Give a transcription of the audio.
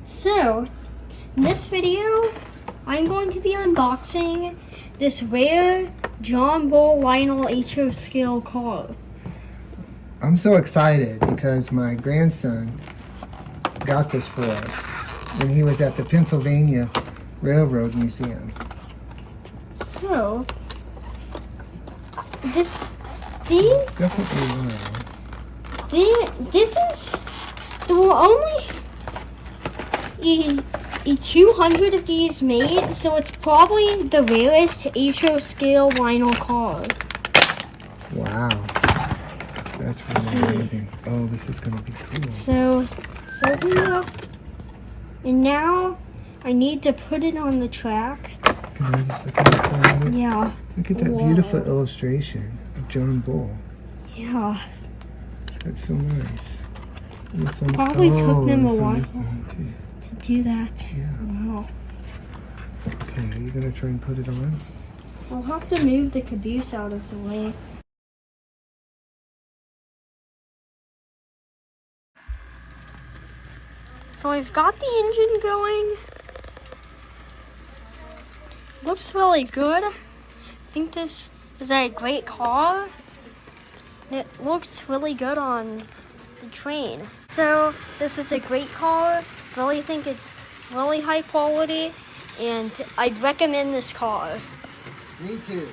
So, in this video, I'm going to be unboxing this rare John Bull Lionel HO scale car. I'm so excited because my grandson got this for us when he was at the Pennsylvania Railroad Museum. So, It's definitely one. This is, there were only 200 of these made, so it's probably the rarest HO scale vinyl car. Wow. That's really amazing. Oh, this is going to be cool. So, let's open it up. And now, I need to put it on the track. Can I just look at it? Yeah. Look at that beautiful illustration of John Bull. Yeah. That's so nice. Probably took them a while to do that. Yeah. Wow. Okay, are you going to try and put it on? I'll have to move the caboose out of the way. So I've got the engine going. Looks really good. I think this is a great car. And it looks really good on the train. So this is a great car. Really think it's really high quality, and I'd recommend this car. Me too.